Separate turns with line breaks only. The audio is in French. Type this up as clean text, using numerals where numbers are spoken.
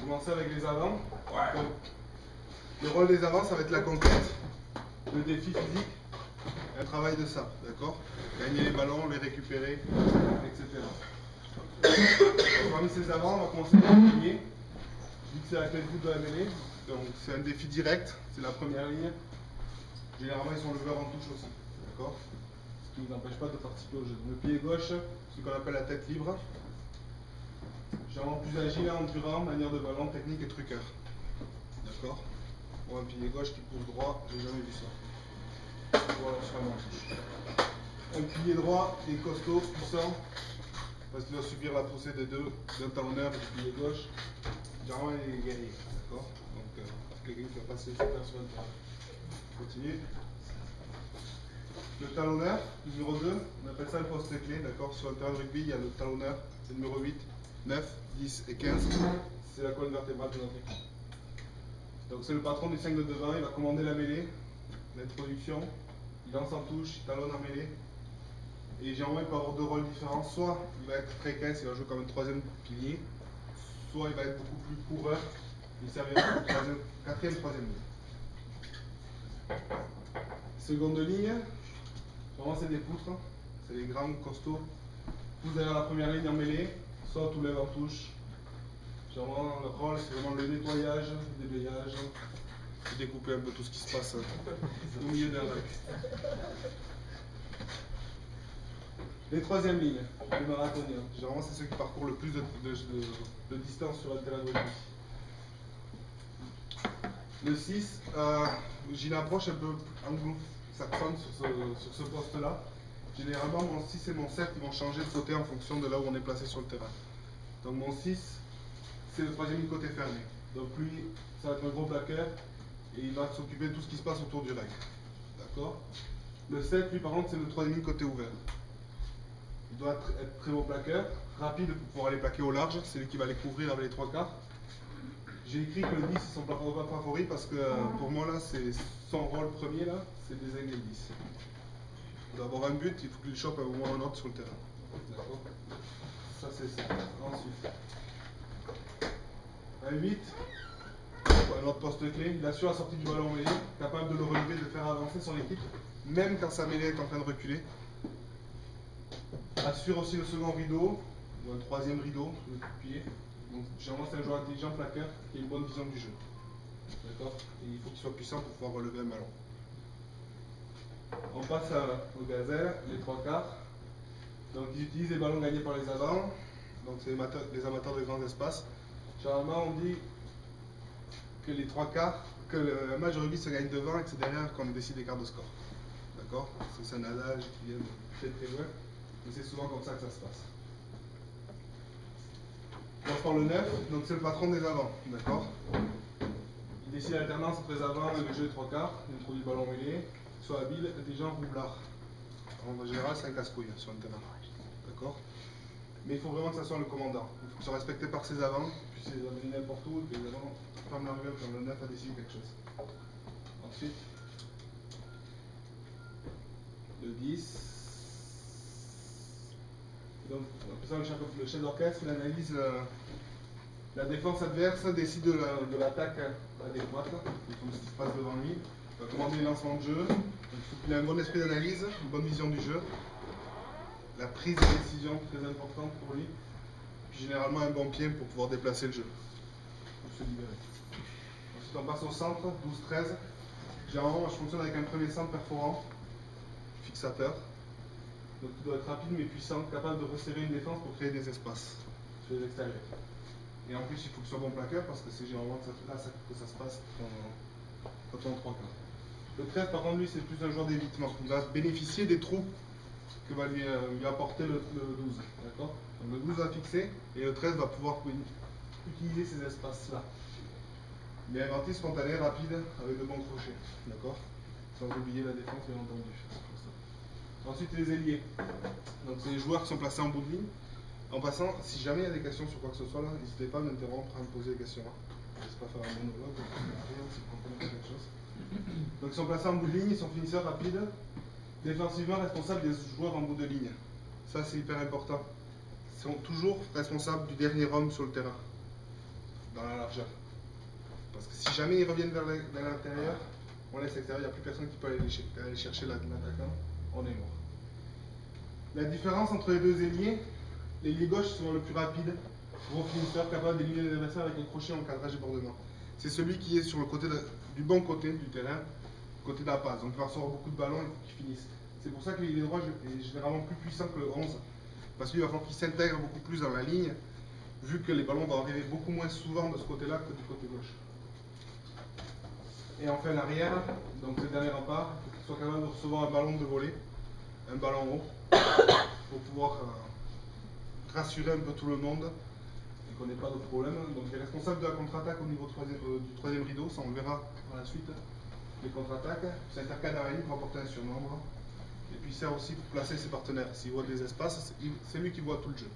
Commencer avec les avants. Donc, le rôle des avants, ça va être la conquête, le défi physique, un travail de ça, d'accord? Gagner les ballons, les récupérer, etc. Donc, parmi ces avants, on va commencer par le pilier. Vu que c'est la clé de voûte de la mêlée, donc c'est un défi direct, c'est la première ligne. Généralement, ils sont leveurs en touche aussi, d'accord? Ce qui ne nous empêche pas de participer au jeu. Le pied gauche, ce qu'on appelle la tête libre. Généralement plus agile, endurant, manière de ballon, technique et truqueur. D'accord? Pour un pilier gauche qui pousse droit, j'ai jamais vu ça. Voilà, sur la touche. Un pilier droit est costaud, puissant, parce qu'il doit subir la poussée des deux, d'un talonneur et du pilier gauche. Généralement, il est guerrier. D'accord? Donc, quelqu'un qui va passer super sur le terrain. Continue. Le talonneur, numéro 2, on appelle ça le poste clé, d'accord? Sur le terrain de rugby, il y a le talonneur, c'est le numéro 8, 9, 10 et 15. C'est la colonne vertébrale de notre équipe. Donc c'est le patron du 5 de devant, il va commander la mêlée, l'introduction, il lance en touche, il talonne en mêlée. Et généralement, il peut avoir deux rôles différents. Soit il va être très caisse, il va jouer comme un troisième pilier, soit il va être beaucoup plus coureur, il servira comme quatrième, troisième ligne. Seconde ligne. Vraiment, c'est des poutres, c'est les grands costauds. Poussent derrière la première ligne en mêlée, sautent ou lèvent en touche. Généralement, leur rôle, c'est vraiment le nettoyage, le déblayage, et découper un peu tout ce qui se passe au milieu d'un rack. Les troisièmes lignes, les marathoniens. Généralement, c'est ceux qui parcourent le plus de distance sur le terrain de rugby. Le 6, j'ai une approche un peu anglo-saxonne sur ce poste-là. Généralement, mon 6 et mon 7 ils vont changer de côté en fonction de là où on est placé sur le terrain. Donc mon 6, c'est le troisième ligne côté fermé. Donc lui, ça va être un gros plaqueur et il va s'occuper de tout ce qui se passe autour du reg. D'accord? Le 7, lui par contre, c'est le troisième ligne côté ouvert. Il doit être très beau plaqueur, rapide pour pouvoir aller plaquer au large, c'est lui qui va les couvrir avec les trois quarts. J'ai écrit que le 10 c'est son plaqueur favori parce que pour moi là, c'est son rôle premier là, c'est de désigner le 10. Il doit avoir un but, il faut qu'il chope un moment ou un autre sur le terrain. D'accord? Ça c'est ça. Ensuite, un 8, un autre poste clé, il assure la sortie du ballon mêlé, capable de le relever, de faire avancer son équipe, même quand sa mêlée est en train de reculer. Assure aussi le second rideau, ou un troisième rideau, le coup de pied. Donc généralement c'est un joueur intelligent, plaqueur, qui a une bonne vision du jeu. D'accord? Et il faut qu'il soit puissant pour pouvoir relever un ballon. On passe au gazelle, les trois quarts. Donc ils utilisent les ballons gagnés par les avants. Donc c'est les amateurs de grands espaces. Généralement on dit que les trois quarts, que le match de rugby se gagne devant et que c'est derrière qu'on décide des quarts de score. D'accord? C'est un adage qui vient de très loin. Mais c'est souvent comme ça que ça se passe. On passe par le 9, donc c'est le patron des avants. D'accord? Il décide l'alternance entre les avants et le jeu des trois quarts. Il introduit le ballon mêlé. Soit habile, intelligent, roublard. En général, c'est un casse-couille sur le terrain. D'accord? Mais il faut vraiment que ça soit le commandant. Il faut qu'il soit respecté par ses avants, puis c'est amené n'importe où, que les avants ferment leur gueule quand le 9 a décidé quelque chose. Ensuite, le 10. Donc, le chef d'orchestre, il analyse la défense adverse, décide de l'attaque adéquate, comme ce qui se passe devant lui. Il va commander les lancements de jeu. Il faut qu'il ait un bon esprit d'analyse, une bonne vision du jeu. La prise de décision, très importante pour lui. Puis généralement un bon pied pour pouvoir déplacer le jeu, pour se libérer. Ensuite on passe au centre, 12-13. Généralement je fonctionne avec un premier centre perforant, fixateur. Donc il doit être rapide mais puissant, capable de resserrer une défense pour créer des espaces sur les extérieurs. Et en plus il faut qu'il soit bon plaqueur parce que c'est généralement là que ça se passe quand on est en 3 quarts. Le 13 par contre lui c'est plus un joueur d'évitement. Il va bénéficier des trous que va lui apporter le 12. D'accord? Le 12 va fixer et le 13 va pouvoir utiliser ces espaces-là. Il est inventif, spontané, rapide, avec de bons crochets. D'accord? Sans oublier la défense, bien entendu. Ensuite, les ailiers. Donc, c'est les joueurs qui sont placés en bout de ligne. En passant, si jamais il y a des questions sur quoi que ce soit, là, n'hésitez pas à m'interrompre, à me poser des questions. Je ne sais pas faire un monologue, si vous comprenez quelque chose. Donc, ils sont placés en bout de ligne, ils sont finisseurs rapides. Défensivement responsables des joueurs en bout de ligne. Ça, c'est hyper important. Ils sont toujours responsables du dernier homme sur le terrain. dans la largeur. Parce que si jamais ils reviennent vers l'intérieur, on laisse l'extérieur, il n'y a plus personne qui peut aller chercher l'attaquant, on est mort. La différence entre les deux ailiers, l'ailier gauche est souvent le plus rapide, gros finisseur, capable d'éliminer les adversaires avec un crochet en cadrage et bordement. C'est celui qui est sur le côté du bon côté du terrain, côté de la passe. Donc il va recevoir beaucoup de ballons et il faut qu'il finisse. C'est pour ça que l'ailier droit est généralement plus puissant que le 11, parce qu'il va falloir qu'il s'intègre beaucoup plus dans la ligne, vu que les ballons vont arriver beaucoup moins souvent de ce côté-là que du côté gauche. Et enfin l'arrière, donc le dernier rempart, il faut qu'il soit capable de recevoir un ballon de volée, un ballon haut, pour pouvoir rassurer un peu tout le monde et qu'on n'ait pas de problème. Donc il est responsable de la contre-attaque au niveau du troisième rideau, ça on le verra par la suite. Les contre-attaques, ça intercale dans la ligne pour apporter un surnombre. Et puis il sert aussi pour placer ses partenaires. S'il voit des espaces, c'est lui qui voit tout le jeu.